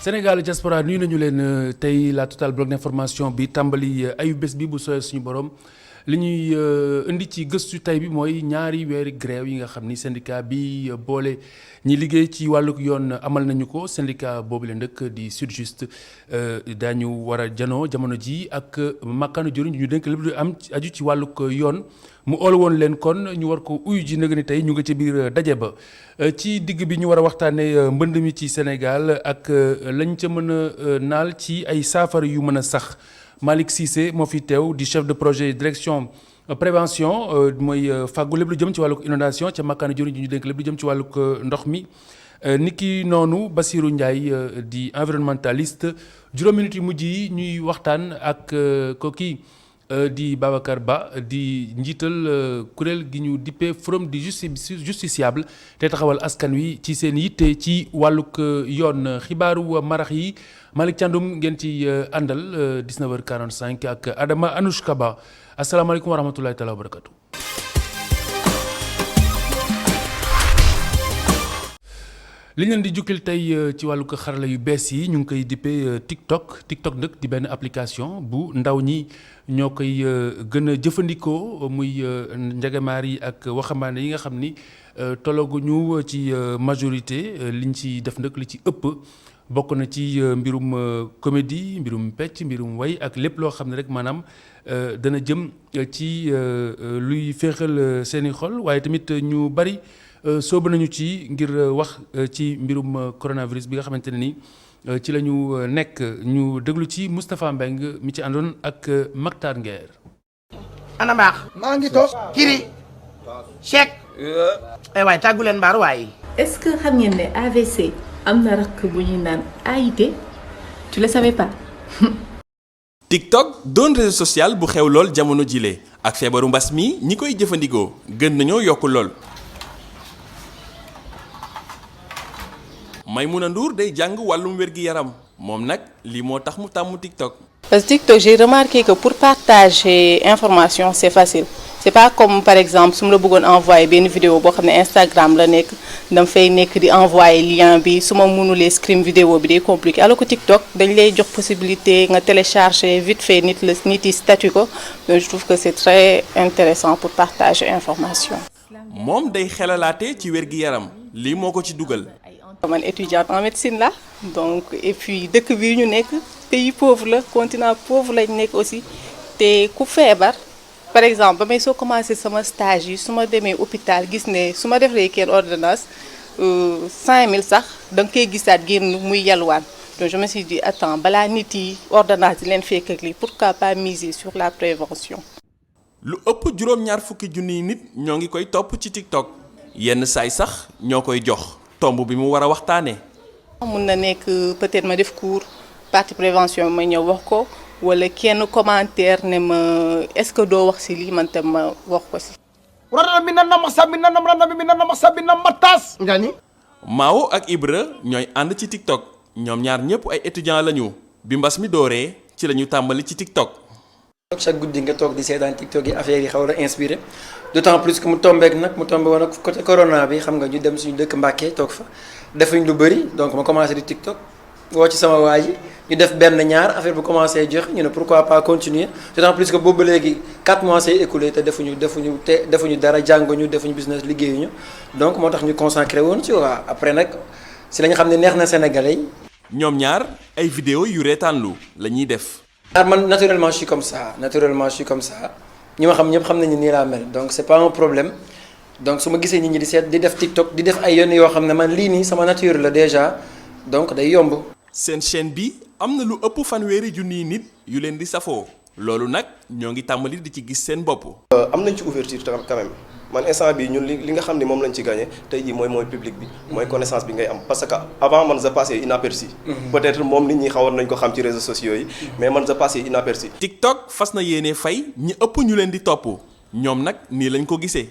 Sénégal diaspora nuyu nañu leen tey la Total bloc d'information bi tàmbali ayu bés bi bu sooyee suñu borom li ñuy indi ci gëstu tey bi mooy ñaari weeri grève yi nga xam ni syndicat bi boole ñi liggéey ci wàlluk yoon amal nañu ko syndicat boobu leen dëkk di Sytjust daañu war a janoo jamono ji ak makkaanu jëriñ ñu dénk lépp lu am aju ci wàlluk yoon mu ool woon leen kon ñu war ko uyu ji nëgë ni tey ñu nga ci biir daje ba ci digg bi ñu war a waxtaanee mbënd mi ci Sénégal ak lañ ca mën a naal ci ay saafara yu mën a sax Malick Cissé moo fi teew di chef de projet direction prévention mooy fàggu lépp lu jëm ci wàllug inondation ca makkaanu jëriñ ñu dénk lépp lu jëm ci wàllug ndox mi niki noonu Bassirou Ndiaye di environnementaliste juróom minutes yu mujj yi ñuy waxtaan ak kooki di Babacar Ba di njiital kuréel gi ñu dippee forum du justiciable te taxawal askan wi ci seen yitte ci wàllug yoon xibaaru marax yi Malick Thiandoum ngeen ci àndal 19h45 ak Adama Anouchka Ba asalaamaaleykum wa rahmatulahi taala wa barakatu. li ñu leen di jukkil tey ci wàllu ko xarala yu bees yi ñu ngi koy dippee TikTok nag di benn application bu ndaw ñi ñoo koy gën a jëfandikoo muy njagamaar yi ak waxambaane yi nga xam ni tolloguñu ci majorité liñ ci def nag li ci ëpp bokk na ci mbirum comédie mbirum pecc mbirum way ak lépp loo xam ne rek maanaam dana jëm ci luy féexal seeni xol waaye tamit ñu bari soobu nañu ci ngir wax ci mbirum coronavirus bi nga xamante ne ni ci la ñu nekk ñu déglu ci Moustapha Mbeng mi ci àndoon ak Maktar Nguer. ana baax maa ngi toog kiri Cheikh ay waay tàggu leen mbaar waay. Est-ce que xam ngeen ne AVC am na rakk bu ñuy naan AIT tu le savais pas. TikTok doon réseau social bu xew lool jamono jile ak feebaru mbas mi ñi koy jëfandikoo gën nañoo yokk lool. Maïmouna Ndour day jàng wàllum wér-gi-yaram moom nag lii moo tax mu tàmm TikTok. Parce que TikTok j'ai remarqué que pour partager information c'est facile c'est pas comme par exemple su ma la bëggoon envoyer benn vidéo boo xam ne Instagram la nekk dama fay nekk di envoyer lien bi su ma mënulee screen vidéo bi day compliqué alors que TikTok dañ lay jox possibilité nga télécharger vite fait nit yi statut ko donc je trouve que c'est très intéressant pour partager information. moom day xelalaate ci wér-gi-yaram lii moo ko ci dugal. man étudiante en médecine la donc et puis dëkk bii ñu nekk pays pauvre la continent pauvre lañ nekk aussi te ku feebar par exemple ba may soo commencé sama stage yi su ma demee hôpital gis ne su ma defee kenn ordonnance 5000 sax da nga koy gisaat génn muy yalwaan donc je me suis dit attends balaa nit yi ordonnance di leen fekk ak lii pourquoi pas miser sur la prévention. lu ëpp juróom-ñaar fukki junniy nit ñoo ngi koy topp ci TikTok yenn saay sax ñoo koy jox. tomb bi mu war a waxtaanee. mun na nekk peut-être ma def cours partie prévention ma ñëw wax ko wala kenn commentaire ne ma est-ce que doo wax ci lii man tam ma wax ko ci. Mao ak Ibra ñooy ànd ci TikTok ñoom ñaar ñëpp ay étudiants lañu bi mbas mi dooree ci la ñu tàmbali ci TikTok. chaque guddi nga toog di seetaan TikTok yi affaire yi xaw la inspiré d'autant plus que mu tombé woon ak côté corona bi xam nga ñu dem suñu dëkk Mbàkke toog fa defuñ lu bëri donc ma commencé di TikTok woo ci sama waa ji ñu def benn ñaar affaire bu commencé jox ñu ne pourquoi pas continuer d'autant plus que boobu ba léegi 4 mois s'est écoulé te defuñu dara jànguñu defuñu business liggéeyuñu donc moo tax ñu consacré woon ci waa après nag si la ñu xam ne neex na Sénégalais yi. ñoom ñaar ay vidéo yu reetaanlu la ñuy def. man naturellement je suis comme ça ñi ma xam ñëpp xam nañu nii laa mel donc c'est pas un problème donc su ma gisee nit ñi di def TikTok di def ay yoon yoo xam ne man lii nii sama nature la déjà donc day yomb. seen chaîne bi am na lu ëpp fanweeri junniy nit yu leen di safoo loolu nag ñoo ngi tàmbali di ci gis seen bopp. am nañ ci ouverture quand même man instant bi ñun li nga xam ne moom lañ ci gagné tey jii mooy public bi mooy connaissance bi ngay am parce que avant man je passais inaperçu. peut-être moom nit ñi xawoon nañ ko xam ci réseaux sociaux yi mais man je passais inaperçu. TikTok fas na yéene fay ñi ëpp ñu leen di topp ñoom nag nii lañ ko gisee.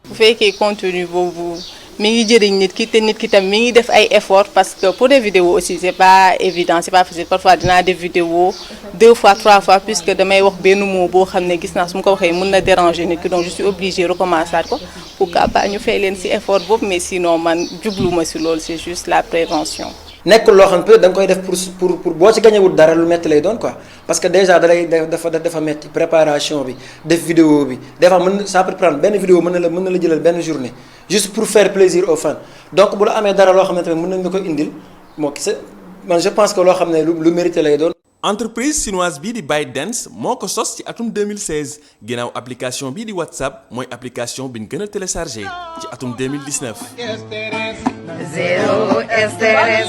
bu fekkee contenu boobu mi ngi jëriñ nit ki te nit ki tam mi ngi def ay efforts parce que pour des vidéos aussi c'est pas évident c'est pas facile parfois dinaa def vidéo 2 fois 3 fois puisque damay wax benn mot boo xam ne gis naa su ma ko waxee mën na déranger nit ki donc je suis obligée recommencer ko pourquoi pas ñu fay leen ci effort boobu mais sinon man jubluma ci loolu c'est juste la prévention. nekkul loo xam ne peut-être da nga koy def pour boo ci gañewul dara lu metti lay doon quoi parce que déjà dafa metti préparation bi def vidéo bi des fois ça peut prendre benn vidéo mën na la jëlal benn journée juste pour faire plaisir aux fans donc bu la amee dara loo xam ne tamit mën nañ la ko indil moo man je pense que loo xam ne lu mérité lay doon. entreprise chinoise bii di ByteDance moo ko sos ci atum 2016 ginnaaw application bii di WhatsApp mooy application bi ñu gën a téléchargé ci atum 2019. Zero estrés.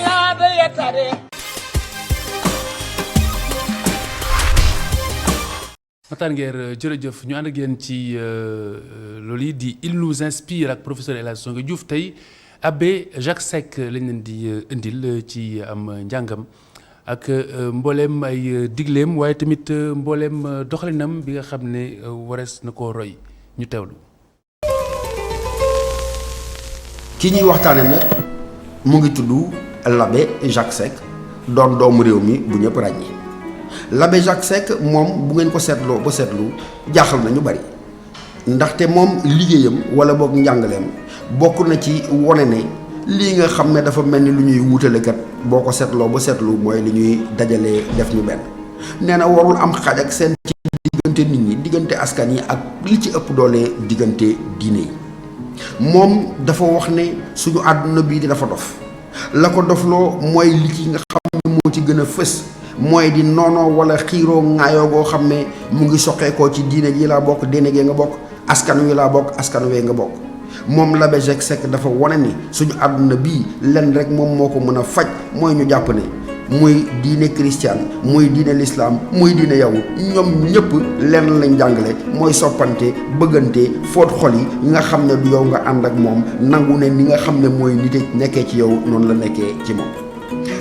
Matar Nguer jërëjëf ñu ànd ak yéen ci loolu yi di Il nous inspire ak professeur El Hadji Songe Diouf tey abbé Jacques Seck lañ leen di indil ci am njàngam ak mbooleem ay digleem waaye tamit mbooleem doxalinam bi nga xam ne warees na koo roy ñu teewlu. ki ñuy waxtaane nag mu ngi tudd l'abbé Jacques Seck doon doomu réew mi bu ñëpp ràññee l'abbé Jacques Seck moom bu ngeen ko seetloo ba seetlu jaaxal na ñu bari ndaxte moom liggéeyam wala boog njàngaleem bokk na ci wone ne lii nga xam ne dafa mel ni lu ñuy wutale kat boo ko seetloo ba seetlu mooy li ñuy dajalee def ñu benn nee na warul am xaj ak seen ci diggante nit ñi diggante askan yi ak li ci ëpp doole diggante diine yi moom dafa wax ne suñu àdduna bii di dafa dof la ko dofloo mooy li ci nga xam ne moo ci gën a fës mooy di noonoo wala xiiroo ŋaayoo goo xam ne mu ngi soqeekoo ci diine ji laa bokk diine gee nga bokk askan wi laa bokk askan wee nga bokk moom l'abbé Jacques Seck dafa wane ni suñu àdduna bii lenn rek moom moo ko mën a faj mooy ñu jàpp ne muy diine chrétienne muy diine l'islam muy diine yow ñoom ñëpp lenn lañ jàngale mooy soppante bëggante fóot xol yi nga xam ne du yow nga ànd ak moom nangu ne ni nga xam ne mooy nit nekkee ci yow noonu la nekkee ci moom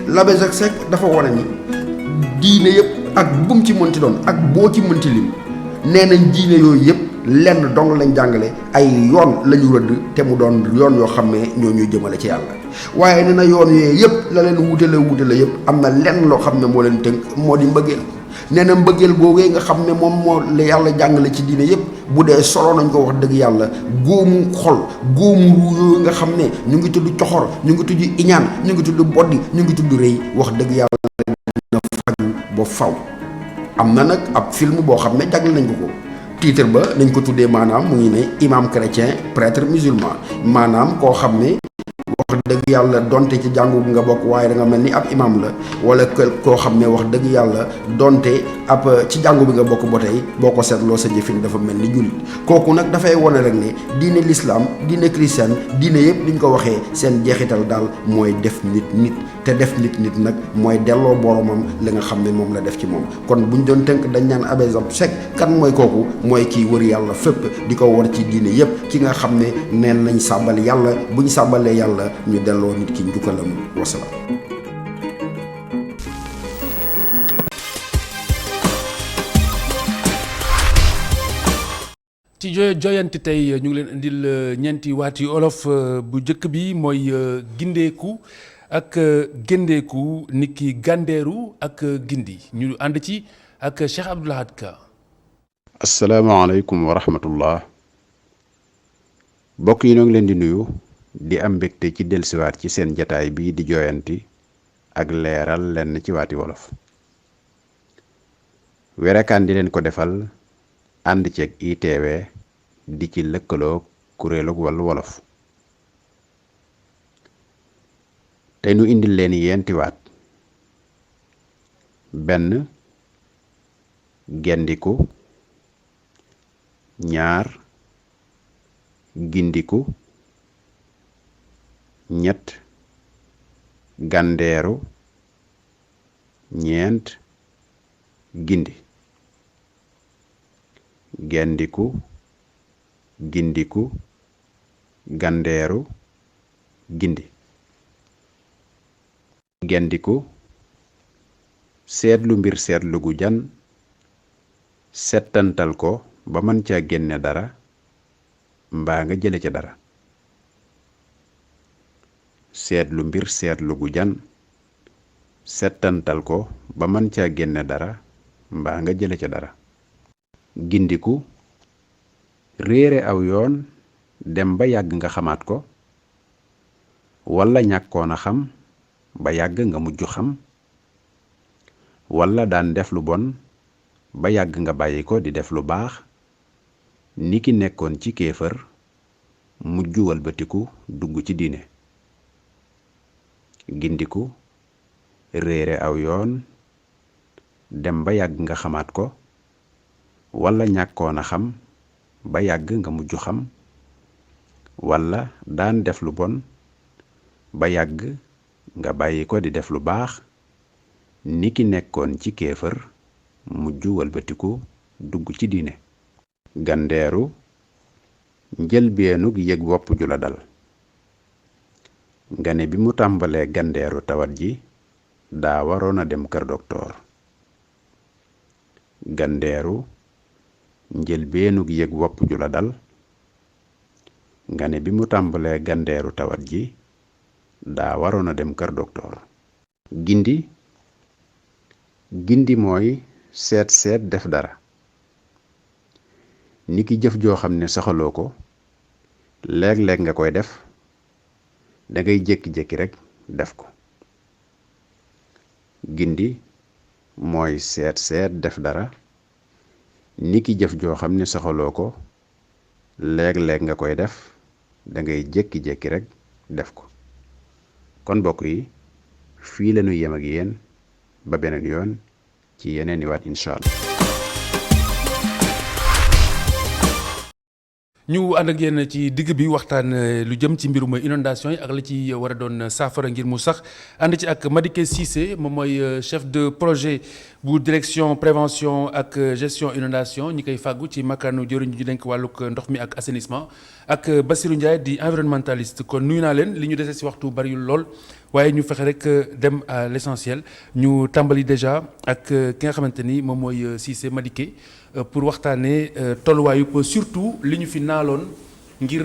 l'abbé Jacques Seck dafa wane ni diine yëpp ak bu mu ci mënti doon ak boo ci mënti lim nee nañ diine yooyu yëpp lenn dong lañ jàngale ay yoon la ñu rëdd te mu doon yoon yoo xam ne ñoo ñuy jëmale ci yàlla waaye nee na yoon yooyu yëpp la leen wutale yëpp am na lenn loo xam ne moo leen tënk moo di mbëggeel nee na mbëggeel googee nga xam ne moom moo la yàlla jàngale ci diine yëpp bu dee solo nañ ko wax dëgg yàlla góomu xol góomu ruu yooyu nga xam ne ñu ngi tudd coxor ñu ngi tudd iñaan ñu ngi tudd boddi ñu ngi tudd rëy wax dëgg yàlla dina faju ba faw am na nag ab film boo xam ne jagle nañ ko titre ba nañ ko tuddee maanaam mu ngi ne imam chrétien prêtre musulman maanaam koo xam ne wax dëgg yàlla donte ci jàngu nga bokk waaye da nga mel ni ab imam la wala koo xam ne wax dëgg yàlla donte ab ci jàngu bi nga bokk ba tey boo ko seetloo sa jëfin dafa mel ni jullit kooku nag dafay wone rek ne diine l'islam diine chrétienne diine yëpp liñ ko waxee seen jeexital daal mooy def nit te def nit nag mooy delloo boromam li nga xam ne moom la def ci moom kon buñ doon tënk dañ naan abbé Jacques Seck kan mooy kooku mooy kii wër yàlla fépp di ko war ci diine yëpp ki nga xam ne neen nañ sàbbal yàlla buñ sàbbalee yàlla ñu delloo nit ki njukkalam wasalaam. ci joyanti tey ñu ngi leen indil ñeenti waati olof bu njëkk bi mooy gindeeku ak géndeeku niki gàndeeru ak gindi ñu ànd ci ak Cheikh Abdou Lahad Ka. asalaamaaleykum wa rahmatullah mbokk yi ñoo ngi leen di nuyu di am mbégte ci dellusiwaat ci seen jataay bii di jooyanti ak leeral lenn ci waati wolof werekaan di leen ko defal ànd ceeg ITV di ci lëkkaloo kuréelug wàllu wolof tey nu indil leen yenti waat benn gendiku ñaar gindiku ñett gàndeeru ñeent gindi gendiku gindiku gàndeeru gindi gendiku seetlu mbir seetlu gu jan settantal ko ba mën ca génne dara mbaa nga jële ca dara seetlu mbir seetlu gu jan settantal ko ba mën ca génne dara mbaa nga jële ca dara gindiku réere aw yoon dem ba yàgg nga xamaat ko walla ñàkkoon a xam ba yàgg nga mujj xam walla daan def lu bon ba yàgg nga bàyyi ko di def lu baax ni ki nekkoon ci kéefër mujj walbatiku dugg ci diine gindiku réere aw yoon dem ba yàgg nga xamaat ko walla ñàkkoon a xam ba yàgg nga mujj xam walla daan def lu bon ba yàgg nga bàyyi ko di def lu baax ni ki nekkoon ci kéefër mujj walbatiku dugg ci diine gandeeru njëlbeenug yëg wopp ju la dal nga ne bi mu tàmbalee gandeeru tawat ji daa waroon a dem kër doktoor gandeeru njëlbeenug yëg wopp ju la dal nga ne bi mu tàmbalee gandeeru tawat ji daa waroon a dem kër doktoor gindi mooy seet def dara niki jëf joo xam ne saxaloo ko léeg-léeg nga koy def dangay jékki-jékki rekk def ko gindi mooy seet def dara niki jëf joo xam ne saxaloo ko léeg-léeg nga koy def dangay jékki-jékki rekk def ko kon mbokk yi fii lañu yem ak yéen ba beneen yoon ci yeneen i waat incha allah. ñu ànd ak yéen ci digg bi waxtaan lu jëm ci mbirum inondation yi ak la ci war a doon saafara ngir mu sax ànd ci ak Madické Cissé moom mooy chef de projet bu direction prévention ak gestion inondation ñi koy fàggu ci makkaanu jëriñ ñu denk wàllug ndox mi ak assainissement ak Bassirou Ndiaye di environnementaliste kon nuyu naa leen li ñu dese si waxtu bariwul lool waaye ñu fexe rek dem à l'essentiel ñu tàmbali déjà ak ki nga xamante ni moom mooy Cissé Madické pour waxtaanee tolluwaayu surtout li ñu fi naaloon ngir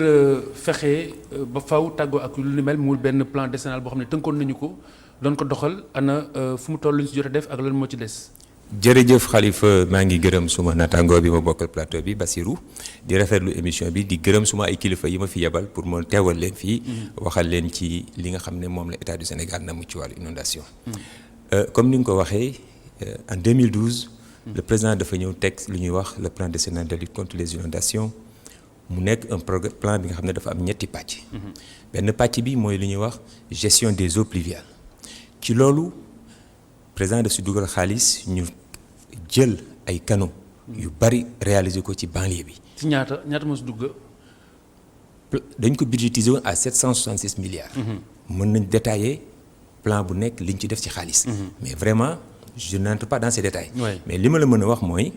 fexe ba faw tàggoo ak lu ni mel mu benn plan décennal boo xam ne tënkoon nañu ko doon ko doxal ana fu mu toll lu ñu si jot a def ak lan moo ci des. jërëjëf Khalifa maa ngi gërëm suma naataangoo bi ma bokkal plateau bi Bassirou di rafetlu émission bi di gërëm suma ay kilifa yi ma fi yebal pour ma teewal leen fii waxal leen ci li nga xam ne moom la état du Sénégal na mu ci wàllu inondation comme ni nga ko waxee en 2012 le président dafa ñëw teg lu ñuy wax le plan décennal de lutte contre les inondations mu nekk un plan bi nga xam ne dafa am ñetti pàcc benn pàcc bi mooy lu ñuy wax gestion des eaux pluviales ci loolu président daf si dugal xaalis ñu jël ay canaux yu bari réaliser ko ci banlieue bi. ci ñaata moo si dugg. dañ ko budgétiser woon à 766 milliards. mën nañ détailler plan bu nekk liñ ci def ci xaalis. mais vraiment je n'entre pas dans ces détails. mais li ma la mën a wax mooy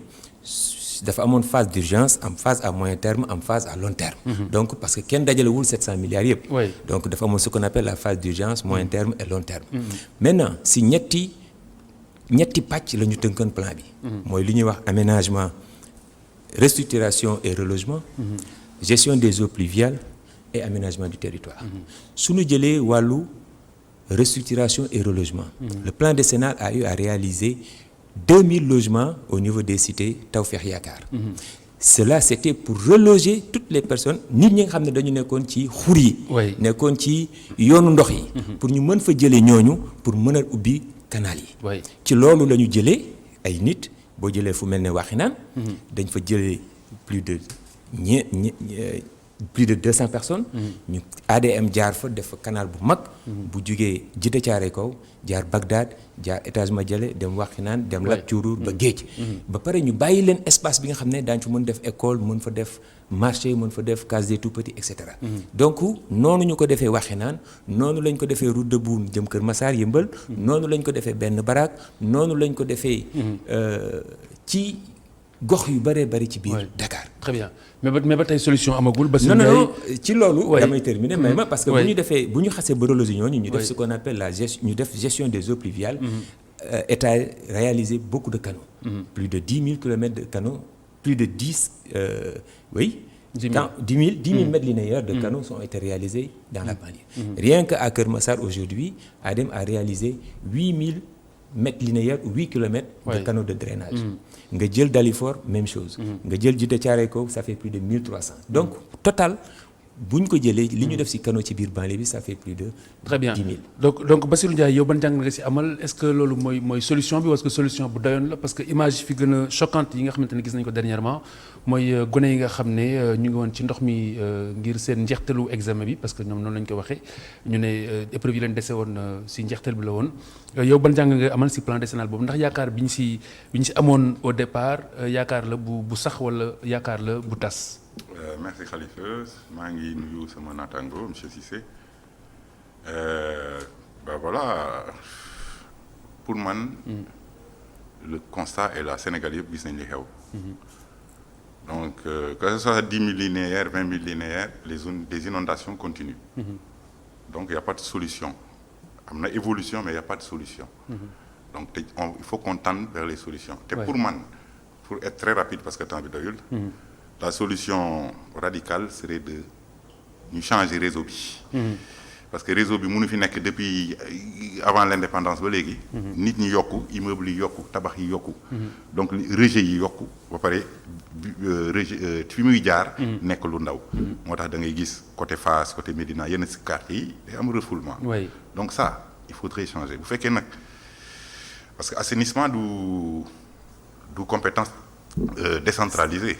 dafa amoon phase d'urgence am phase à moyen terme am phase à long terme. donc parce que kenn dajalewul 700 milliards yëpp. donc dafa amoon ce qu'on appelle la phase d'urgence moyen terme et long terme. maintenant si ñetti pàcc la ñu tënkoon plan bi. mooy li ñuy wax aménagement restructuration et relogement. gestion des eaux pluviales et aménagement du territoire. su ñu jëlee wàllu restructuration et relogement. le plan décennal a eu à réaliser 2000 logements au niveau des cités Tawfekh Yaakaar. cela c'était pour reloger toutes les personnes nit ñi nga xam ne dañu nekkoon ci xur yi. nekkoon ci yoonu ndox yi. pour ñu mën fa jëlee ñooñu pour mën a ubbi. canal yi ci loolu la ñu jëlee ay nit boo jëlee fu mel ne Waxinaan dañ fa jëlee plus de 200 personnes ñu ADM jaar fa def fa canal bu mag bu jugee Djiddah Thiaroye Kaw jaar Bagdad jaar Étage Madiale dem Waxinaan dem Lat Curuur ba géej ba pare ñu bàyyi leen espace bi nga xam ne daañu fa mën def école mën fa def marché mën fa def case des tout-petits et cetera donc noonu ñu ko defee Waxinaan noonu lañ ko defee route de Boune jëm Kër Massar Yëmbal noonu lañ ko defee Benn Baraak noonu lañ ko defee ci gox yu bëree bëri ci biir Dakar. très bien mais ba tey solution amagul. ba non ci loolu. damay terminer mais parce que bu ñu xasee ba reloger ñooñu ñu def ce qu'on appelle gestion des eaux pluviales. État réalisé beaucoup de canaux. plus de 10 000 kilomètres de canaux plus de 10 000 mètres linéaires de canaux ont été réalisés dans la banlieue. Rien qu'à Kër Massar aujourd'hui ADEM a réalisé 8 000 mètres linéaires ou 8 kilomètres de canaux de drainage. nga jël Dalifort même chose. nga jël Djiddah Thiaroye Kaw ça fait plus de 1300. donc total bu ñu ko jëlee li ñu def ci canaux ci biir banlieue bi ça fait plus de. très bien 10 000. donc Bassirou Ndiaye yow ban jàng nga ci amal est-ce que loolu mooy solution bi parce que solution bu doyoon la parce que image yi fi gën a choquante yi nga xamante ne gis nañu ko dernièrement mooy gone yi nga xam ne ñu ngi woon ci ndox mi ngir seen njeextalu examen bi parce que ñoom noonu lañu ko waxee ñu ne épreuve yi leen dese woon ci njeextal bi la woon yow ban jàng nga amal ci plan décennal boobu ndax yaakaar bi ñu ci amoon au départ yaakaar la bu sax wala yaakaar la bu tas. Merci Khalifa maa ngi nuyu sama naataango monsieur Cissé voilà pour man le constat est là Sénégal yëpp gis nañ li xew donc que ce soit 10 000 linéaires 20 000 linéaires les inondations continuent donc il y a pas de solution am na évolution mais il y a pas de solution donc il faut qu'on tende vers les solutions te pour man pour être très rapide parce que temps bi doyul la solution radicale serait de ñu changer réseau bi parce que réseau bi mënu fi nekk depuis avant l'indépendance ba léegi nit ñi yokku immeuble yi yokku tabax yi yokku donc rejet yi yokku ba pare rejet fi muy jaar nekk lu ndaw moo tax da ngay gis côté Fass côté Médina yenn si quartier yi day am refoulement donc ça il faudrait changer bu fekkee nag parce que assainissement du compétence décentralisé.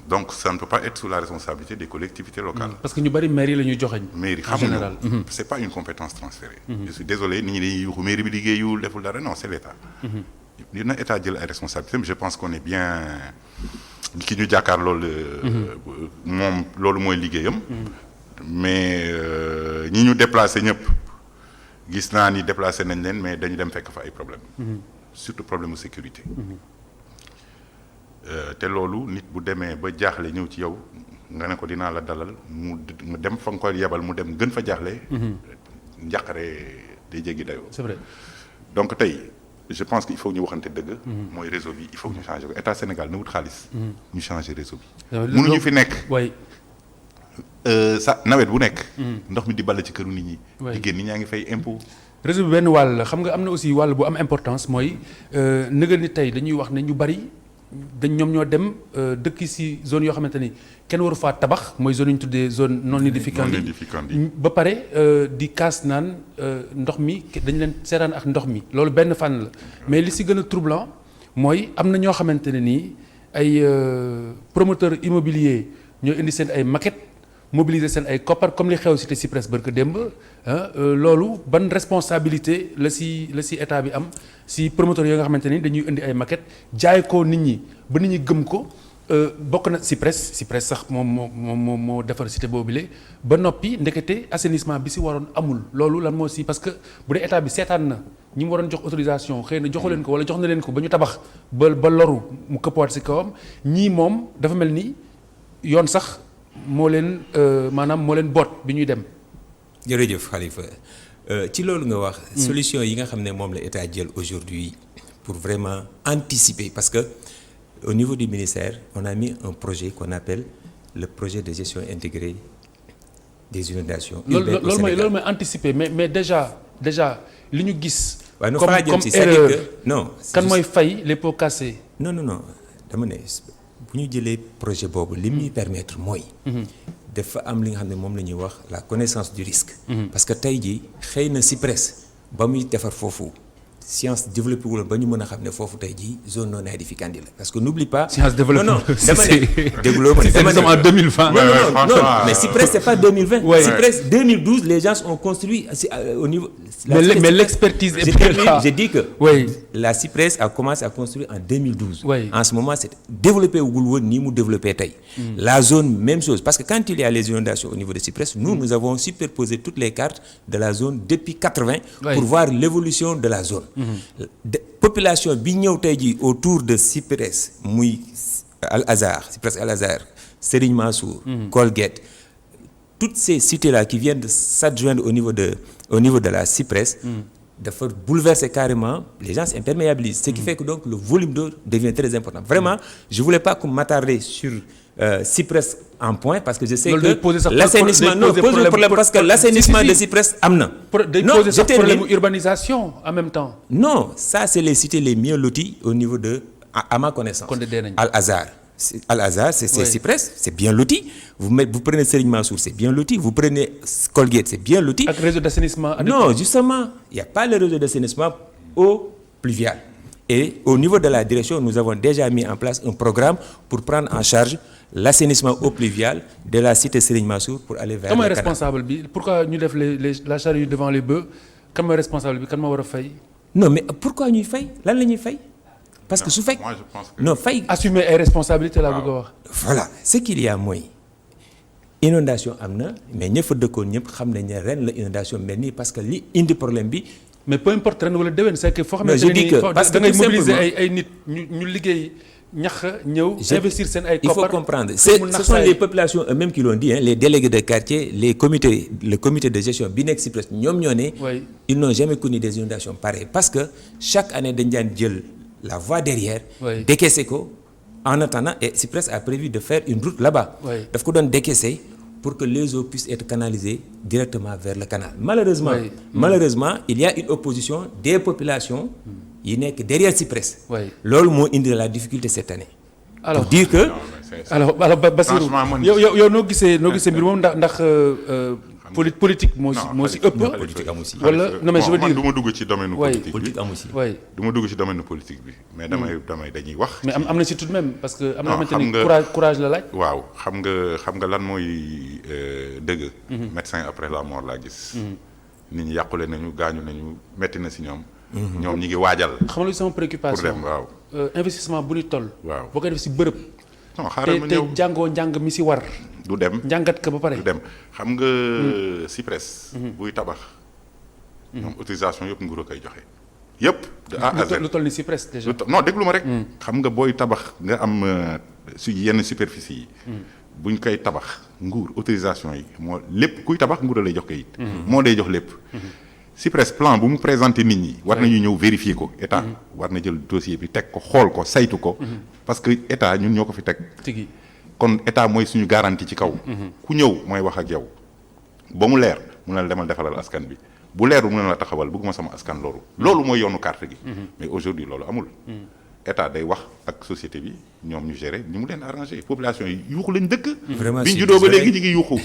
Donc ça ne peut pas être sous la responsabilité des collectivités locales. Parce que ñu bari mairie la ñuy joxeñ. Mairie xamuñu c'est pas une compétence transférée. Je suis désolé nit ñi dañuy yuuxu mairie bi liggéeyul deful dara non c'est l'État. dina État jël ay responsabilités mais je pense qu'on est bien ki ñu jàkkaar loolu moom loolu mooy liggéeyam. mais ñi ñu déplacé ñëpp gis naa ni déplacé nañ leen mais dañu dem fekk fa ay problèmes. Surtout problème de sécurité. te loolu nit bu demee ba jaaxle ñëw ci yow nga ne ko dinaa la dalal mu dem fa nga koy yebal mu dem gën fa jaaxle. njàqare day jéggi dayoo. c'est vrai donc tey je pense qu'il faut ñu waxante dëgg. mooy réseau bi il faut ñu changer ko état Sénégal na wut xaalis. ñu changer réseau bi. mënuñu fi nekk. sa nawet bu nekk. ndox mi di ball ci këru nit ñi. jigéen nit ñaa ngi fay impôt. réseau bi benn wàll la xam nga am na aussi wàll bu am importance mooy nëgal ni tey dañuy wax ne ñu bari. ñoom ñoo dem dëkk ci zone yoo xamante ni kenn waru faa tabax mooy zone yu ñu tuddee zone non aedificandi ba pare di kaas naan ndox mi dañ leen seetaan ak ndox mi loolu benn fànn la mais li ci gën a troublant mooy am na ñoo xamante ne nii ay promoteurs immobiliers ñoo indi seen ay maquettes mobiliser seen ay koppar comme li xew cité Cyprès barka démb loolu ban responsabilité la ci état bi am ci promoteurs yoo nga xamante ni dañuy indi ay maquettes jaay ko nit ñi ba nit ñi gëm ko bokk na Cyprès sax moo defar cité boobule ba noppi ndekete assainissement bi ci waroon amul loolu lan moo ci parce que bu dee état bi seetaan na ñi mu waroon jox autorisation xëy na joxu leen ko walla jox na leen ko ba ñu tabax ba loru mu këppuwaat ci kawam ñii moom dafa mel ni yoon sax. moo leen maanaam moo leen boot bi ñuy dem. jërëjëf Khalifa ci loolu nga wax. solution yi nga xam ne moom la état jël aujourd'hui pour vraiment anticiper parce que au niveau du ministère on a mis un projet qu'on appelle le projet de gestion intégrée des inondations. loolu mooy anticiper mais déjà li ñu gis. waaw comme erreur non. kan mooy fay les pots cassés. non dama ne. bu ñu jëlee projet boobu li muy permettre mooy. dafa am li nga xam ne moom la ñuy wax la connaissance du risque. parce que tey jii xëy na Cyprès ba muy defar foofu science développé wul ba ñu mën a xam ne foofu tey jii zone non aedificandi la parce que n'oublie pas. science développé non dama ne dégloo ma dama ne en 2020. non mais Cyprès c'est pas 2020. Cyprès 2012 les gens ont construit au niveau. mais l'expertise est plus là. J'ai dit que la Cyprès a commencé à construire en 2012. En ce moment c'est développé wul woon nii mu développé tey. La zone même chose parce que quand il y a les inondations au niveau de Cyprès nous avons superposé toutes les cartes de la zone depuis 80 pour voir l'évolution de la zone. Population bi ñëw tey jii autour de Cyprès muy Al Azhar Cyprès Al Azhar Serigne Mansour. Colgate toutes ces cités là qui viennent de s'adjoindre au niveau de la Cyprès. dafa bouleverser carrément les gens s'imperméabilisent. Ce qui fait que donc le volume d'eau devient très important. Vraiment je voulais pas m'attarder sur Cyprès en point parce que je sais que l'assainissement pose problème parce que l'assainissement de Cyprès am na. non je termine problème urbanisation en même temps. non ça c'est les cités les mieux loties au niveau de à ma connaissance. Al Azhar Al-Azhar, c'est Cyprès, c'est bien loti. Vous prenez Serigne Mansour, c'est bien loti. Vous prenez Colgate, c'est bien loti. Avec réseau d'assainissement. Non, justement, il n'y a pas le réseau d'assainissement eau pluviale. Et au niveau de la direction, nous avons déjà mis en place un programme pour prendre en charge l'assainissement eau pluviale de la cité Serigne Mansour pour aller vers comment le est canal. responsable bi pourquoi ñu def la charrue devant les bœufs kan mooy responsable bi kan moo war a fay. Non, mais pourquoi ñuy fay lan la ñuy fay parce que su fekk moi je pense que non fay assumer ay responsabilités laa bëgg a wax. voilà ce qu'il y a mooy inondation am na mais ña fa dëkkoon ñëpp xam nañ ne ren la inondation mel nii parce que li indi problème bi. mais peu importe ren wala déwén c'est que foo xamante je dis que parce que da ngay tout mobiliser simplement ay nit ñu liggéey ñax ñëw. investir seen ay il faut comprendre ce sont les populations eux-mêmes qui l'ont dit hein, les délégués de quartier le comité de gestion bi nekk Cyprès ñoom ñoo ne. ils n'ont jamais connu des inondations pareilles parce que chaque année dañ daan jël la voie derrière. décaisser ko en attendant et Cyprès a prévu de faire une route là-bas. daf ko doon décaisser pour que les eaux puissent être canalisées directement vers le canal. Malheureusement il y a une opposition des populations yi nekk derrière Cyprès. loolu moo indi la difficulté cette année. alors pour dire que. alors Bassirou yow noo gisee mbir moom ndax politique moo si ëpp. politique amu si. wala non mais je veux dire man du ma dugg ci domaine politique bi. politique amu si. du ma dugg ci domaine politique bi mais dañuy wax. mais am na si tout de même parce que am na xamante ni courage la laaj. waaw xam nga lan mooy dëgg. médecin après la mort laa gis. nit ñi yàqule nañu gaañu nañu metti na si ñoom. ñoom ñi ngi waajal. xam nga lu sama préoccupation pour dem waaw. investissement bu ñu toll. waaw boo koy def si bërëb. non xaaral ma ñëw te jàngoo njàng mi si war. du dem njàngat ka ba pare. du dem xam nga Cyprès. buy tabax. ñoom autorisation yëpp nguur a koy joxe. yëpp de A à Z lu toll ni Cyprès déjà. non déglu ma rek. xam nga booy tabax nga am su yenn superficie yi. buñ koy tabax nguur autorisation yi moo lépp kuy tabax nguur a lay jox kayit. moo lay jox lépp. Cyprès plan bu mu présenté nit ñi. war nañu ñëw vérifier ko état. war na jël dossier bi teg ko xool ko saytu ko. parce que état ñun ñoo ko fi teg. kon état mooy suñu garantie ci kaw. ku ñëw mooy wax ak yow ba mu leer mun na la demal defalal askan bi bu leerul mun na la taxawal bëgguma sama askan loolu. loolu mooy yoonu carte gi. mais aujourd'hui loolu amul. état day wax ak société bi ñoom ñu gérer ni mu leen arrangé population yi yuuxu lañ dëkk. vraiment bi ñu juddoo ba léegi ñu ngi yuuxu.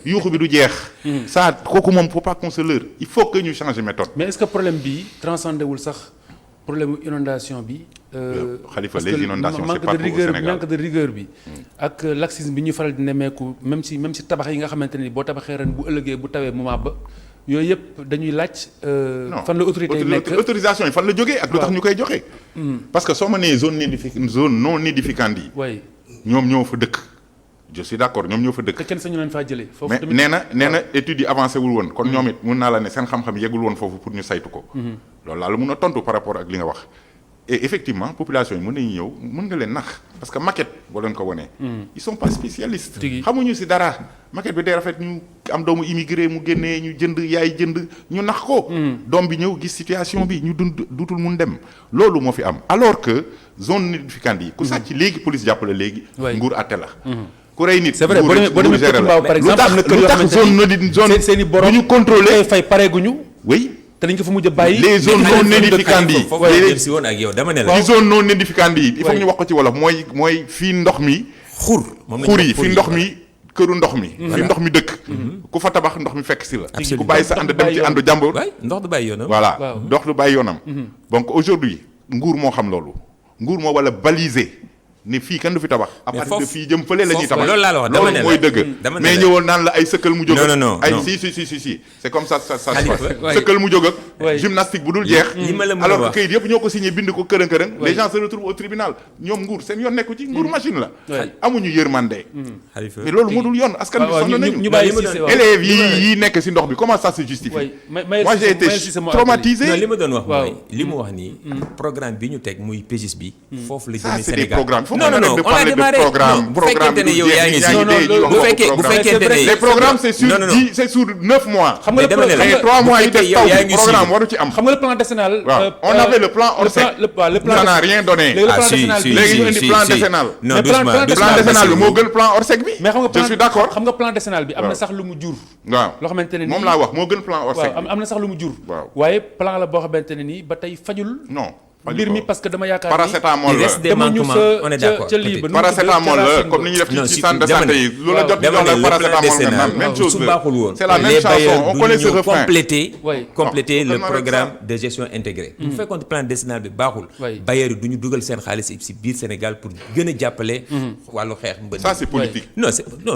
yuuxu bi du jeex. ça kooku moom faut pas qu'on se leurre il faut que ñu changer méthode. mais est-ce que problème bi transcendé wul sax problème inondation bi. Khalifa les inondations c'est partout au Sénégal manque de rigueur bi. ak laxisme bi ñuy faral di nemmeeku même si tabax yi nga xamante ne boo tabaxee ren bu ëllëgee bu tawee moment ba. yooyu yëpp dañuy laaj. fan la autorité yi nekk autorisation yi fan la jógee ak lu tax ñu koy joxe. parce que soo ma nee zone non aedificandi yi. ñoom ñoo fa dëkk. je suis d'accord ñoom ñoo fa dëkk. te kenn sañu leen faa jëlee. foofu mais nee na études yi avancé wul woon. kon ñoom it mun naa la ne seen xam-xam yeggul woon foofu pour ñu saytu ko. loolu laa la mun a tontu par rapport ak li nga wax. et effectivement population yi mën nañu ñëw mën nga leen nax parce que maquette boo leen ko wanee. ils sont pas spécialistes. xamuñu si dara maquette bi day rafet ñu am doomu immigré mu génnee ñu jënd yaay jënd ñu nax ko. doom bi ñëw gis situation bi ñu dutul mun dem loolu moo fi am. alors que zone nidificandi yi. ku sàcc léegi police jàppale léegi. nguur àtte la. ku rey nit. c'est vrai boo demee Kër Mbaaw par exemple am na kër yoo xamante ni seen i borom bu ñu contrôler fay pareeguñu. oui. te dañ ko fa mujj a bàyyi. les zones non aedificandi yi foofu si woon ak yow dama ne la. les zones non aedificandi yi il faut ñu wax ko ci wolof mooy fii ndox mi. xur yi fii ndox mi këru ndox mi. fii ndox mi dëkk. ku fa tabax ndox mi fekk si la. ku bàyyi sa ànd dem ci àndu jàmbur. ndox du bàyyi yoonam. voilà ndox du bàyyi yoonam. donc aujourd'hui nguur moo xam loolu. nguur moo wala baliser. ni fii kenn du fi tabax. à partir de fii jëm fële la ñuy tabax loolu laa la wax dama ne la loolu mooy dëgg. mais ñëwoon naan la ay sëkkal mu jóg ak. non ay si c'est comme ça ça se passe. sëkkal mu jóg ak. gymnastique bu dul jeex. alors que kayit yëpp ñoo ko signé bind ko kërën kërën. les gens se retrouvent au tribunal ñoom nguur seen yoon nekku ci nguur machine la. amuñu yërmande. mais loolu moo dul yoon askan bi sonn nañu. élèves yi nekk si ndox bi comment ça se justifie. moi j'ai été traumatisé. li ma doon wax mooy li mu wax nii. programme bi ñu teg muy PGIS bi. foofu la jëmee Sénégal non on a démarré bu fekkente ne yow yaa ngi si bu fekkente ne les programmes c'est sur 9 mois. xam nga le dama ne la 3 mois yi def taw programme waru ci am. xam nga le plan décennal. on avait le plan Orsec. le plan ça n'a rien donné. léegi ñu indi plan décennal. non doucement plan décennal bi moo gën plan Orsec bi. mais xam nga je suis d'accord. xam nga plan décennal bi am na sax lu mu jur. waaw loo xamante ne nii moom laa wax moo gën plan Orsec bi. am na sax lu mu jur. waaw waaye plan la boo xamante ne nii ba tey fajul. non mbir mi parce que dama yaakaar ni paracétamol il reste des manquements on est d'accord paracétamol la comme ni ñuy def ci centre de santé yi lu la jot di jox la paracétamol nga naan même chose su baaxul woon c'est la même chanson on connaît ce refrain compléter le programme de gestion intégrée bu fekkoon plan décennal bi baaxul bailleurs yi du ñu dugal seen xaalis ci biir Sénégal pour gën a jàppale wàllu xeex mbënd ça c'est politique non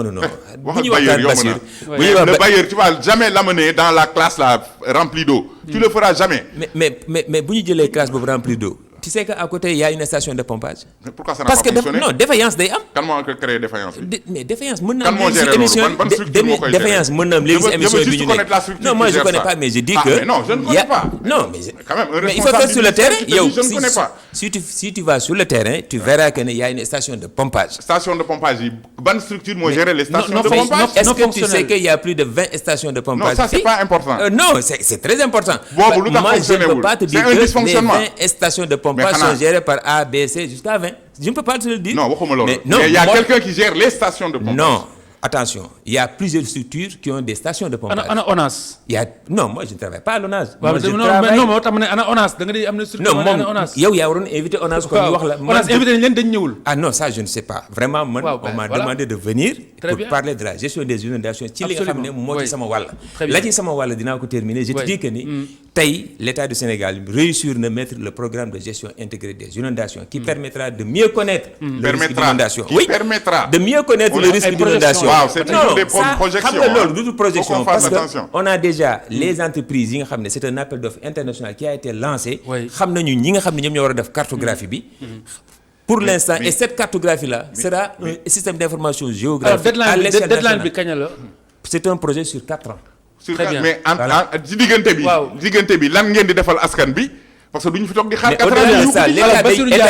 non bu ñuy bailleur waxtaan yomb Bassirou na le bailleur tu vas jamais l'amener dans la classe là remplie d'eau tu le feras jamais mais bu ñu jëlee classe boobu remplie d'eau tu sais qu'à côté il y a une station de pompage. Mais pourquoi ça n'a pas fonctionné? Non, défaillance day am. Kan moo créé défaillance bi? Mais défaillance mën na am léegi si émission défaillance mën na am léegi si émission bi ñu nekk. Non, moi je connais pas mais je dis que non, je ne connais pas. Non, mais quand même mais il faut faire sur le terrain. Yow je ne connais pas. Si tu vas sur le terrain, tu verras que il y a une station de pompage. Station de pompage yi ban structure moo gérer les stations de pompage? Est-ce que tu sais qu'il y a plus de 20 stations de pompage? Non, ça c'est pas important. Non, c'est très important. Boobu lu tax fonctionné wul. C'est un dysfonctionnement. Les 20 stations de pompage sont gérées par A, B, C jusqu'à 20. Je ne peux pas te le dire. Non, waxuma loolu. Mais il y a quelqu'un qui gère les stations de pompage. Non. Attention, il y a plusieurs structures qui ont des stations de pompage. Ana ONAS. Non, moi je ne travaille pas à l'ONAS. Non, moo tax ma ne ana ONAS da nga di am na structure ana ONAS. yow yaa waroon invité ONAS ko ñu wax la. ONAS invité nañ leen dañ ñëwul. Ah non, ça je ne sais pas. Vraiment man on m'a demandé de venir pour parler de la gestion des inondations ci li nga xam ne moo ci sama wàll. La ci sama wàll dinaa ko terminer. Je te dis que ni tey l'État du Sénégal réussir na mettre le programme de gestion intégrée des inondations qui permettra de mieux connaître le risque d'inondation. Oui, de mieux connaître le risque d'inondation. Waaw, c'est toujours des projections. Xam nga loolu du projection parce que on a déjà les entreprises yi nga xam ne c'est un appel d'offres international qui a été lancé. Xam nañu ñi nga xam ne ñoom ñoo war a def cartographie bi. Pour l'instant et cette cartographie là sera un système d'information géographique à l'échelle nationale. Deadline bi kañ la. C'est un projet sur 4 ans. Très bien. Mais ci diggante bi lan ngeen di defal askan bi parce que duñu fi toog di xaar 4 ans l'État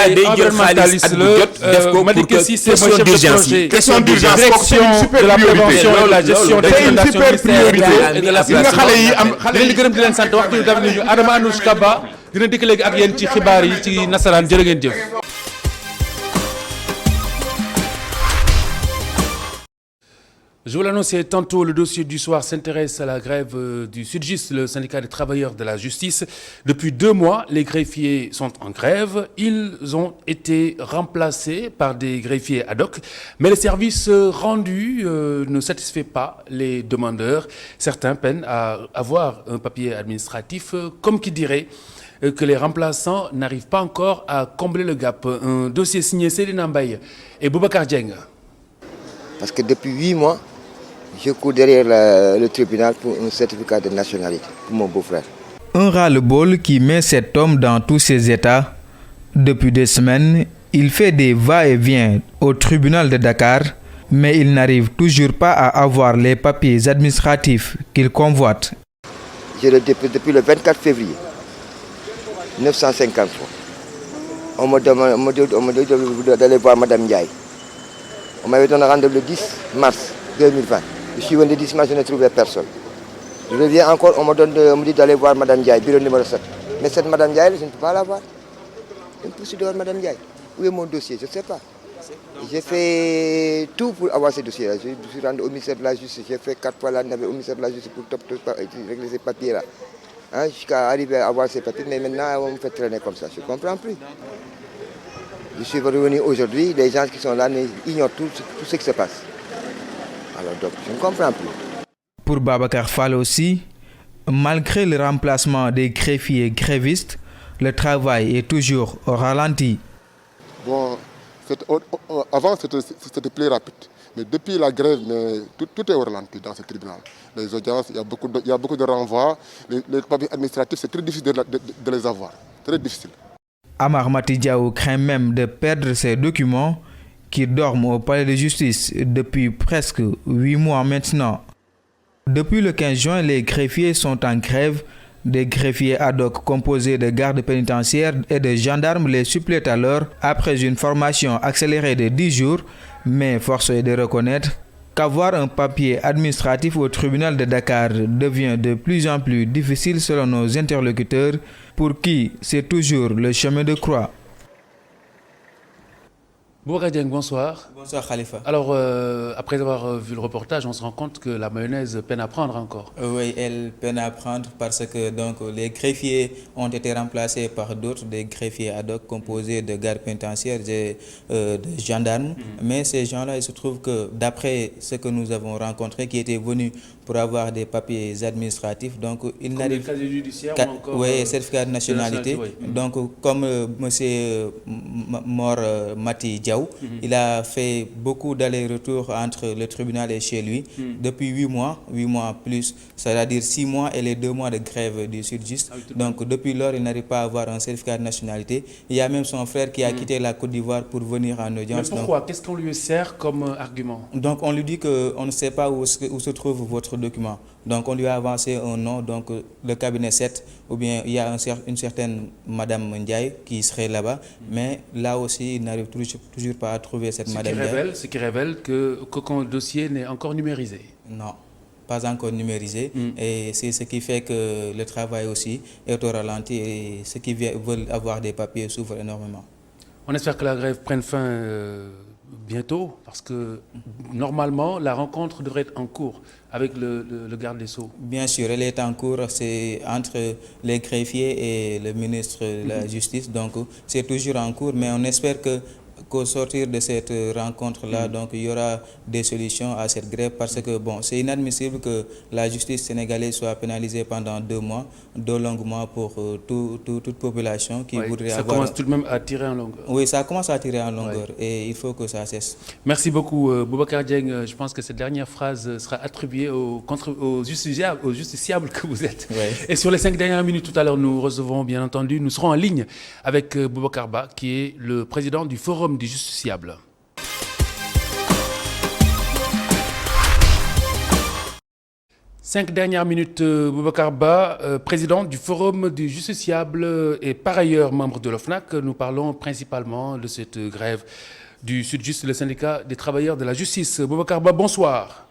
day jël xaalis at bu jot def ko pour que question d'urgence de la prévention et de la gestion des inondations et de la xale yi am xale yi gërëm di leen sant waxtu bi daf nañu Adama Anouche Kaba dina dikk léegi ak yéen ci xibaar yi ci nasaraan jërë ngeen jëf. Je vous l'annonçais tantôt, le dossier du soir s'intéresse à la grève du SYTJUST, le syndicat des travailleurs de la justice. Depuis 2 mois, les greffiers sont en grève. Ils ont été remplacés par des greffiers ad hoc, mais le service rendu ne satisfait pas les demandeurs. Certains peinent à avoir un papier administratif, comme qui dirait que les remplaçants n'arrivent pas encore à combler le gap. Un dossier signé Céline Mbaye et Boubacar Dieng. Parce que depuis 8 mois, je cours derrière le tribunal pour un certificat de nationalité pour mon beau-frère. Un ras-le-bol qui met cet homme dans tous ses états. Depuis 2 semaines, il fait des va-et-vient au tribunal de Dakar, mais il n'arrive toujours pas à avoir les papiers administratifs qu'il convoite. Depuis le 24 février 1953, on me dit d'aller voir Madame Ndiaye. On m'avait donné rendez-vous le 10 mars 2020. Je suis venu le 10 mars, je n'ai trouvé personne. Je reviens encore, on me dit d'aller voir Madame Ndiaye, bureau numéro 7. Mais cette Madame Ndiaye, je ne peux pas la voir. Je ne peux pas voir Madame Ndiaye. Où est mon dossier? Je ne sais pas. J'ai fait tout pour avoir ces dossiers-là. Je suis rendu au ministère de la Justice. J'ai fait 4 fois la navette au ministère de la Justice pour régler ces papiers-là. Jusqu'à arriver à avoir ces papiers. Mais maintenant, on me fait traîner comme ça. Je ne comprends plus. Je suis revenu aujourd'hui, les gens qui sont là ignorent tout ce qui se passe. Alors donc, je ne comprends plus. Pour Babacar Fall aussi, malgré le remplacement des greffiers grévistes, le travail est toujours au ralenti. Bon, avant c'était plus rapide, mais depuis la grève, tout est au ralenti dans ce tribunal. Les audiences, il y a beaucoup de renvois, les papiers administratifs, c'est très difficile de les avoir, très difficile. Amar Matidiaou craint même de perdre ses documents qui dorment au palais de justice depuis presque 8 mois maintenant. Depuis le 15 juin, les greffiers sont en grève. Des greffiers ad hoc composés de gardes pénitentiaires et de gendarmes les suppléent alors après une formation accélérée de 10 jours. Mais force est de reconnaître qu'avoir un papier administratif au tribunal de Dakar devient de plus en plus difficile selon nos interlocuteurs, pour qui c'est toujours le chemin de croix. Boubacar Dieng, bonsoir. Bonsoir Khalifa. Alors, après avoir vu le reportage, on se rend compte que la mayonnaise peine à prendre encore. Oui, elle peine à prendre parce que donc, les greffiers ont été remplacés par d'autres, des greffiers ad hoc composés de gardes pénitentiaires et de gendarmes. Mais ces gens-là, il se trouve que d'après ce que nous avons rencontré, qui étaient venus pour avoir des papiers administratifs, donc ils n'arrivent pas. Judiciaire ou encore, oui, certificat de nationalité. Donc, comme M. Mor Mati Diaw, il a fait beaucoup d'allers-retours entre le tribunal et chez lui depuis 8 mois plus, c'est-à-dire 6 mois et les 2 mois de grève du Sud-Just. Donc, depuis lors, il n'arrive pas à avoir un certificat de nationalité. Il y a même son frère qui a quitté la Côte d'Ivoire pour venir en audience. Mais pourquoi? Qu'est-ce qu'on lui sert comme argument? Donc, on lui dit qu'on ne sait pas où se trouve votre document. Donc, on lui a avancé un nom, donc le cabinet 7, ou bien il y a une certaine Madame Ndiaye qui serait là-bas, mais là aussi, il n'arrive toujours pas à trouver cette Madame Ndiaye. Ce qui révèle qu'aucun dossier n'est encore numérisé. Non, pas encore numérisé, et c'est ce qui fait que le travail aussi est au ralenti, et ceux qui veulent avoir des papiers souffrent énormément. On espère que la grève prenne fin bientôt, parce que normalement, la rencontre devrait être en cours avec le garde des Sceaux. Bien sûr, elle est en cours, c'est entre les greffiers et le ministre de la Justice, donc c'est toujours en cours, mais on espère qu'au sortir de cette rencontre-là, donc il y aura des solutions à cette grève, parce que bon, c'est inadmissible que la justice sénégalaise soit pénalisée pendant 2 mois, 2 longs mois pour toute population qui voudrait avoir... Ça commence tout de même à tirer en longueur. Oui, ça commence à tirer en longueur et il faut que ça cesse. Merci beaucoup Boubacar Dieng. Je pense que cette dernière phrase sera attribuée aux justiciables que vous êtes. Et sur les 5 dernières minutes tout à l'heure, nous recevons bien entendu, nous serons en ligne avec Boubacar Ba, qui est le président du Forum des justiciables. Cinq dernières minutes, Boubacar Ba, président du Forum des justiciables et par ailleurs membre de l'OFNAC. Nous parlons principalement de cette grève du Sud-Just, le syndicat des travailleurs de la justice. Boubacar Ba, bonsoir.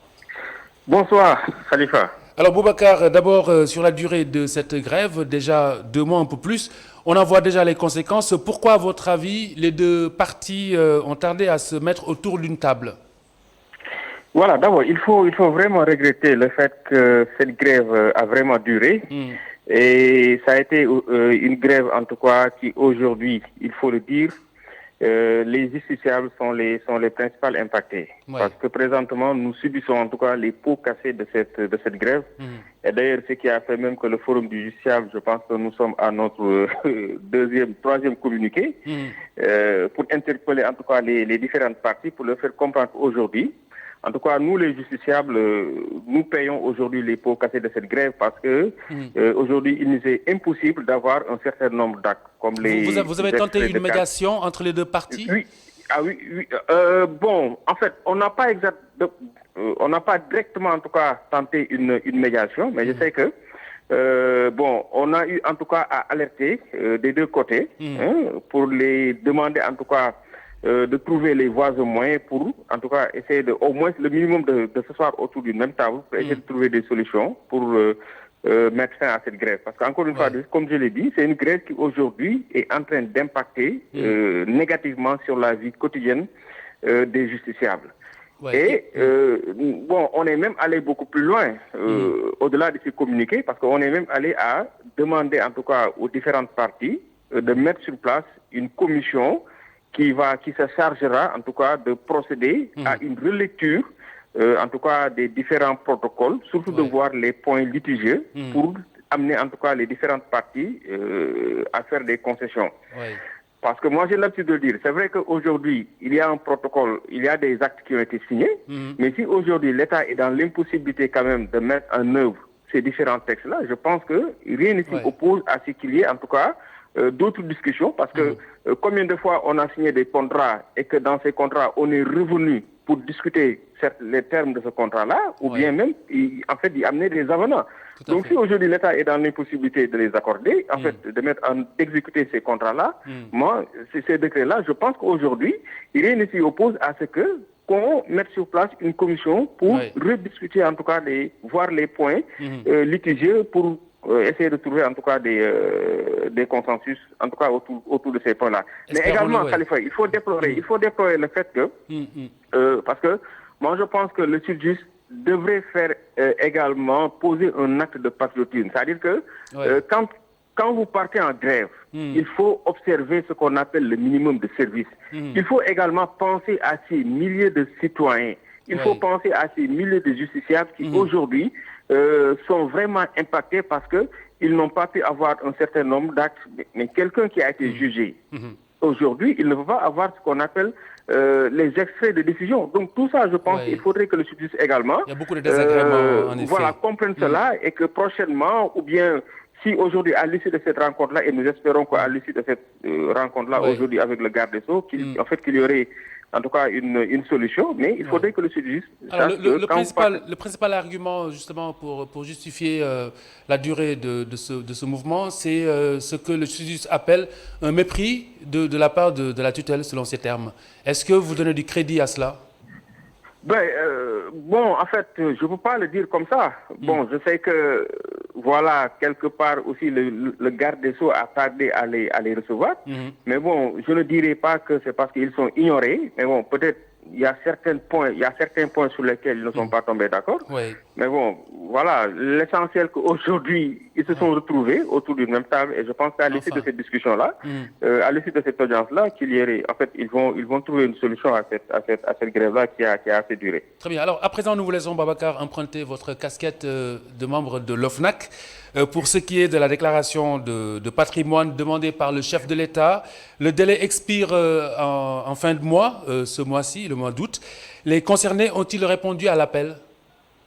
Bonsoir, Khalifa. Alors Boubacar, d'abord sur la durée de cette grève, déjà 2 mois un peu plus, on en voit déjà les conséquences. Pourquoi, à votre avis, les 2 parties ont tardé à se mettre autour d'une table? Voilà, d'abord, il faut vraiment regretter le fait que cette grève a vraiment duré. Et ça a été une grève, en tout cas, qui aujourd'hui, il faut le dire, les justiciables sont les principales impactés. Parce que présentement, nous subissons en tout cas les pots cassés de cette grève. Et d'ailleurs, ce qui a fait même que le Forum du justiciable, je pense que nous sommes à notre 3e communiqué, pour interpeller en tout cas les différentes parties, pour leur faire comprendre qu'aujourd'hui, en tout cas, nous les justiciables, nous payons aujourd'hui les pots cassés de cette grève parce que aujourd'hui, il nous est impossible d'avoir un certain nombre d'actes. Vous avez tenté une médiation entre les 2 parties? Oui. Bon, en fait, on n'a pas directement en tout cas tenté une médiation, mais je sais que on a eu en tout cas à alerter des 2 côtés pour les demander en tout cas de trouver les voies et moyens pour, en tout cas, essayer au moins le minimum de s'asseoir autour d'une même table pour essayer de trouver des solutions pour mettre fin à cette grève. Parce qu'encore une fois, comme je l'ai dit, c'est une grève qui aujourd'hui est en train d'impacter négativement sur la vie quotidienne des justiciables. Et on est même allé beaucoup plus loin, au-delà de ces communiqués, parce qu'on est même allé à demander, en tout cas, aux différentes parties de mettre sur place une commission qui se chargera en tout cas de procéder à une relecture en tout cas des différents protocoles, surtout de voir les points litigieux pour amener en tout cas les différentes parties à faire des concessions. Parce que moi j'ai l'habitude de le dire, c'est vrai qu'aujourd'hui il y a un protocole, il y a des actes qui ont été signés, mais si aujourd'hui l'État est dans l'impossibilité quand même de mettre en œuvre ces différents textes-là, je pense que rien ne s'y oppose à ce qu'il y ait en tout cas d'autres discussions, parce que combien de fois on a signé des contrats et que dans ces contrats on est revenu pour discuter les termes de ce contrat-là, ou bien même en fait d'y amener des avenants. Donc si aujourd'hui l'État est dans l'impossibilité de les accorder, en fait d'exécuter ces contrats-là, moi, ces décrets-là, je pense qu'aujourd'hui, rien ne s'y oppose à ce qu'on mette sur place une commission pour rediscuter, en tout cas, voir les points litigieux pour essayer de trouver en tout cas des consensus, en tout cas autour de ces points-là. Mais également, Khalifa, il faut déplorer le fait que, parce que moi je pense que le Sud-Juste devrait faire également poser un acte de patriotisme. C'est-à-dire que quand vous partez en grève, il faut observer ce qu'on appelle le minimum de service. Il faut également penser à ces milliers de citoyens. Il faut penser à ces milliers de justiciables qui aujourd'hui sont vraiment impactés parce qu'ils n'ont pas pu avoir un certain nombre d'actes. Mais quelqu'un qui a été jugé, aujourd'hui, il ne peut pas avoir ce qu'on appelle les extraits de décision. Donc tout ça, je pense qu'il faudrait que le Sud-Est également il y a beaucoup de désagréments, en effet. comprenne cela et que prochainement, ou bien si aujourd'hui, à l'issue de cette rencontre-là, et nous espérons qu'à l'issue de cette rencontre-là aujourd'hui avec le garde des Sceaux, qu'il y aurait en tout cas une solution, mais il faudrait que le Sud-Est... Le principal argument justement pour justifier la durée de ce mouvement, c'est ce que le Sud-Est appelle un mépris de la part de la tutelle, selon ces termes. Est-ce que vous donnez du crédit à cela? Bon, en fait, je ne peux pas le dire comme ça. Bon, je sais que, voilà, quelque part aussi, le garde des Sceaux a tardé à les recevoir. Mais bon, je ne dirais pas que c'est parce qu'ils sont ignorés. Mais bon, peut-être il y a certains points sur lesquels ils ne sont pas tombés d'accord. Mais bon, voilà, l'essentiel qu'aujourd'hui, ils se sont retrouvés autour d'une même table. Et je pense qu'à l'issue de cette discussion-là, à l'issue de cette audience-là, qu'il y aurait, en fait, ils vont trouver une solution à cette grève-là qui a assez duré. Très bien. Alors, à présent, nous vous laissons, Babacar, emprunter votre casquette de membre de l'OFNAC. Pour ce qui est de la déclaration de patrimoine demandée par le chef de l'État, le délai expire en fin de mois, ce mois-ci, le mois d'août. Les concernés ont-ils répondu à l'appel?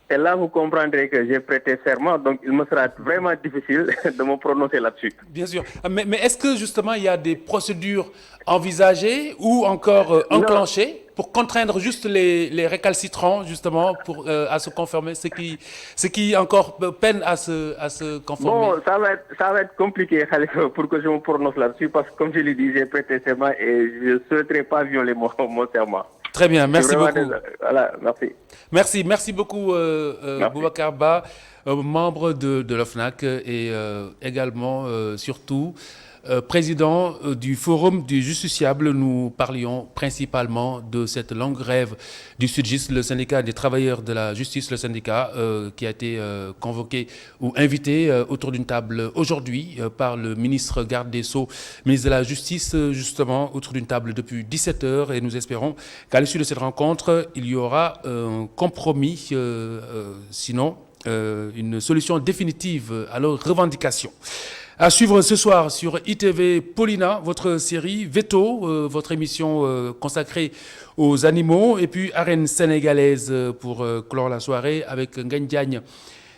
Et là, vous comprendrez que j'ai prêté serment, donc il me sera vraiment difficile de me prononcer là-dessus. Bien sûr. Mais est-ce que justement il y a des procédures envisagées ou encore enclenchées pour contraindre juste les récalcitrants justement à se conformer, ce qui encore peine à se conformer? Bon, ça va être compliqué, Khalifa, pour que je me prononce là-dessus, parce que comme je l'ai dit, j'ai prêté serment et je ne souhaiterais pas violer mon serment. Très bien, merci beaucoup. Voilà, merci. Merci beaucoup, Boubacar Ba, membre de l'OFNAC et également, surtout, président du Forum du Justiciable. Nous parlions principalement de cette longue grève du Sud-Just, le syndicat des travailleurs de la justice, le syndicat qui a été convoqué ou invité autour d'une table aujourd'hui par le ministre garde des Sceaux, ministre de la Justice, justement, autour d'une table depuis 17h. Et nous espérons qu'à l'issue de cette rencontre, il y aura un compromis, sinon une solution définitive à leurs revendications. À suivre ce soir sur ITV Paulina, votre série Veto, votre émission consacrée aux animaux, et puis Arène sénégalaise pour clore la soirée avec Ngagne Diagne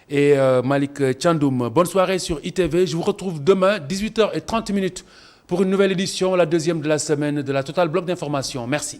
et Malik Tchandoum. Bonne soirée sur ITV. Je vous retrouve demain, 18h30 pour une nouvelle édition, la deuxième de la semaine de la Total Bloc d'information. Merci.